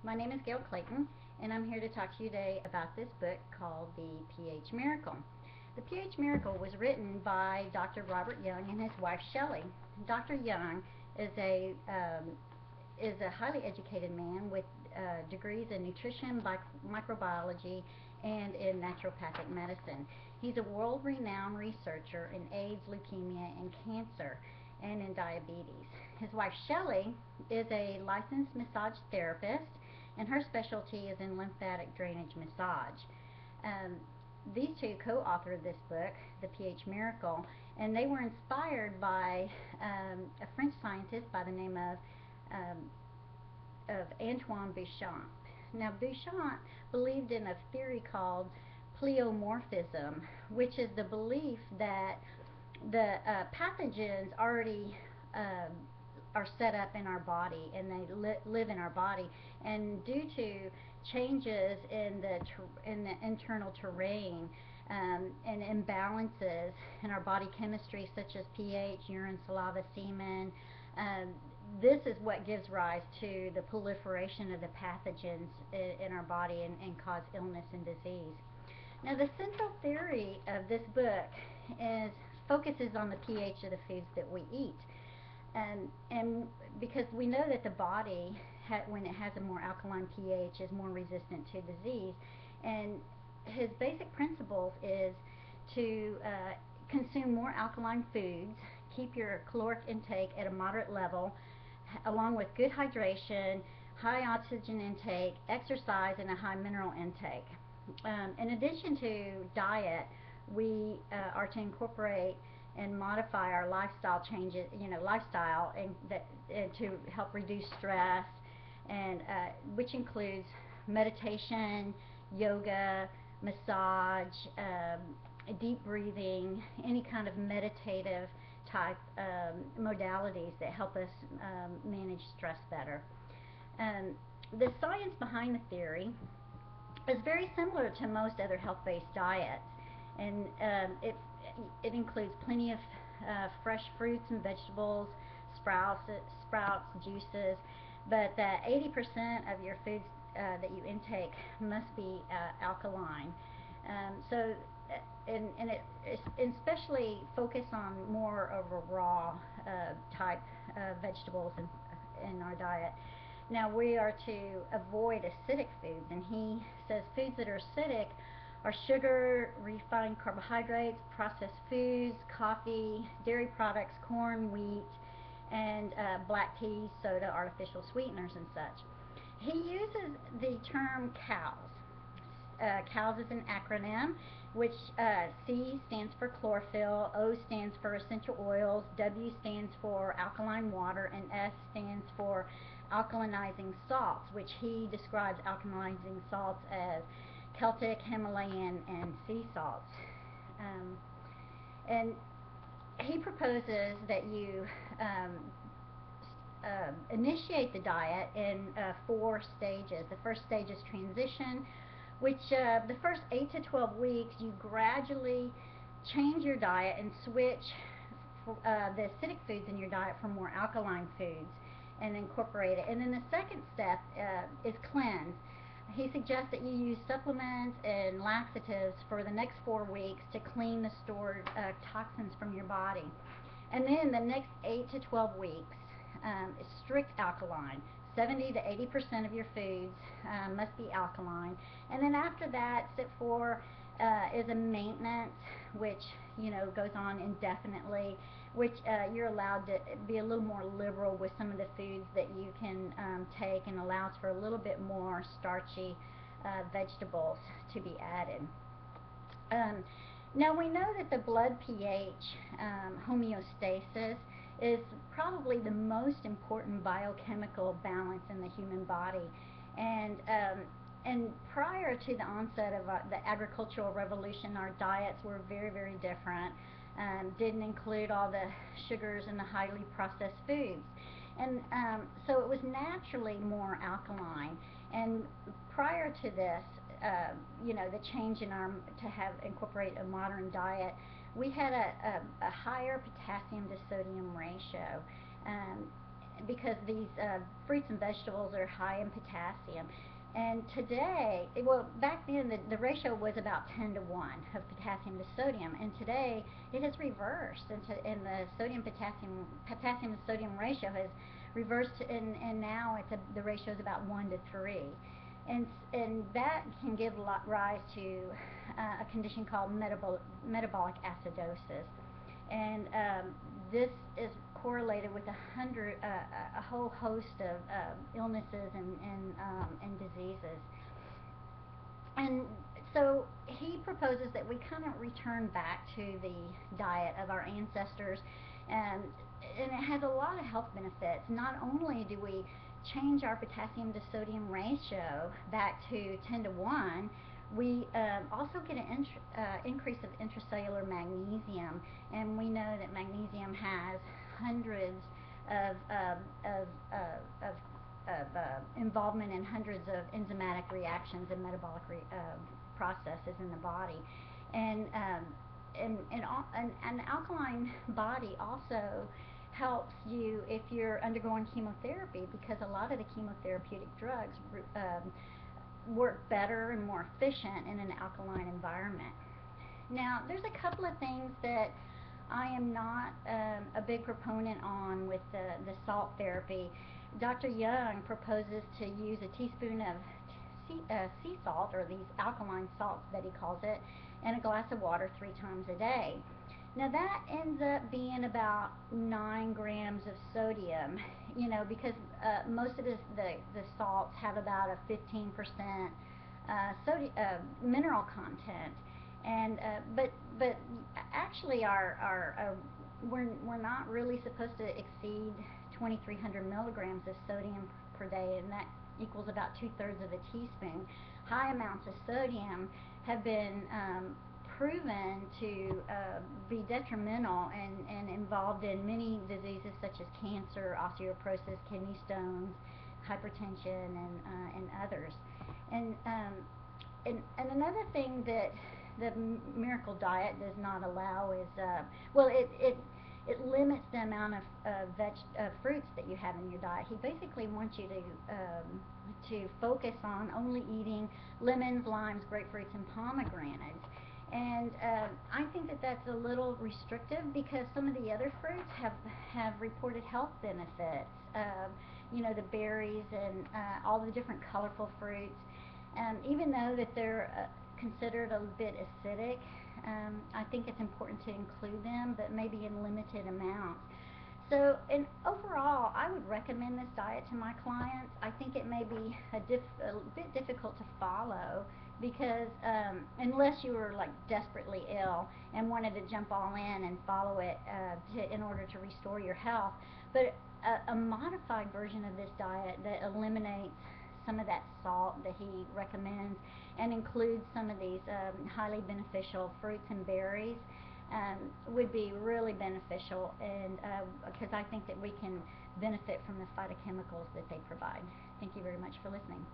My name is Gail Clayton, and I'm here to talk to you today about this book called The pH Miracle. The pH Miracle was written by Dr. Robert Young and his wife Shelley. Dr. Young is a highly educated man with degrees in nutrition, microbiology, and in naturopathic medicine. He's a world-renowned researcher in AIDS, leukemia, and cancer, and in diabetes. His wife Shelley is a licensed massage therapist, and her specialty is in lymphatic drainage massage. Um, these two co-authored this book, The pH Miracle, and they were inspired by a French scientist by the name um, of Antoine Béchamp. Now, Béchamp believed in a theory called pleomorphism, which is the belief that the pathogens already are set up in our body and they live in our body, and due to changes in the internal terrain and imbalances in our body chemistry such as pH, urine, saliva, semen, um, this is what gives rise to the proliferation of the pathogens in our body and cause illness and disease. Now, the central theory of this book is focuses on the pH of the foods that we eat. And because we know that the body, when it has a more alkaline pH, is more resistant to disease. And his basic principles is to consume more alkaline foods, keep your caloric intake at a moderate level, along with good hydration, high oxygen intake, exercise, and a high mineral intake. In addition to diet, we are to incorporate and modify our lifestyle changes, lifestyle, and to help reduce stress, and which includes meditation, yoga, massage, deep breathing, any kind of meditative type modalities that help us manage stress better. The science behind the theory is very similar to most other health-based diets, and it includes plenty of fresh fruits and vegetables, sprouts, juices, but that 80% of your foods that you intake must be alkaline. So, and it especially focus on more of a raw type vegetables in our diet. Now, we are to avoid acidic foods, and he says foods that are acidic are sugar, refined carbohydrates, processed foods, coffee, dairy products, corn, wheat, and black tea, soda, artificial sweeteners, and such. He uses the term COWS. COWS is an acronym, which C stands for chlorophyll, O stands for essential oils, W stands for alkaline water, and S stands for alkalinizing salts, which he describes alkalinizing salts as Celtic, Himalayan, and sea salts. And he proposes that you initiate the diet in 4 stages. The first stage is transition, which the first 8 to 12 weeks you gradually change your diet and switch the acidic foods in your diet for more alkaline foods and incorporate it. And then the second step is cleanse. He suggests that you use supplements and laxatives for the next 4 weeks to clean the stored toxins from your body. And then the next 8 to 12 weeks is strict alkaline. 70 to 80% of your foods must be alkaline. And then after that, step 4 is a maintenance, which goes on indefinitely, which you're allowed to be a little more liberal with some of the foods that you can take, and allows for a little bit more starchy vegetables to be added. Now, we know that the blood pH homeostasis is probably the most important biochemical balance in the human body, and prior to the onset of the agricultural revolution, our diets were very, very different. Didn't include all the sugars and the highly processed foods, and so it was naturally more alkaline. And prior to this, the change in our to incorporate a modern diet, we had a higher potassium to sodium ratio. because these fruits and vegetables are high in potassium. And today, well, back then the ratio was about 10 to 1 of potassium to sodium, and today it has reversed, and the potassium to sodium ratio has reversed, and now the ratio is about 1 to 3. And that can give rise to a condition called metabolic acidosis, and this is correlated with a whole host of illnesses and diseases. And so he proposes that we kind of return back to the diet of our ancestors, and it has a lot of health benefits. Not only do we change our potassium to sodium ratio back to 10 to 1, we also get an increase of intracellular magnesium, and we know that magnesium has hundreds of involvement in hundreds of enzymatic reactions and metabolic processes in the body, and an alkaline body also helps you if you're undergoing chemotherapy, because a lot of the chemotherapeutic drugs work better and more efficient in an alkaline environment. Now, there's a couple of things that I am not a big proponent on with the salt therapy. Dr. Young proposes to use a teaspoon of sea salt, or these alkaline salts that he calls it, in a glass of water 3 times a day. Now that ends up being about 9 grams of sodium, because most of the salts have about a 15% mineral content, and but actually we're not really supposed to exceed 2,300 milligrams of sodium per day, and that equals about 2/3 of a teaspoon. High amounts of sodium have been proven to be detrimental and involved in many diseases such as cancer, osteoporosis, kidney stones, hypertension, and others. And another thing that the Miracle Diet does not allow is, it limits the amount of fruits that you have in your diet. He basically wants you to focus on only eating lemons, limes, grapefruits, and pomegranates. And I think that that's a little restrictive, because some of the other fruits have reported health benefits. The berries and all the different colorful fruits. Even though that they're considered a bit acidic, I think it's important to include them, but maybe in limited amounts. So, and overall, I would recommend this diet to my clients. I think it may be a bit difficult to follow, because unless you were like desperately ill and wanted to jump all in and follow it in order to restore your health. But a modified version of this diet that eliminates some of that salt that he recommends and includes some of these highly beneficial fruits and berries would be really beneficial, and because I think that we can benefit from the phytochemicals that they provide. Thank you very much for listening.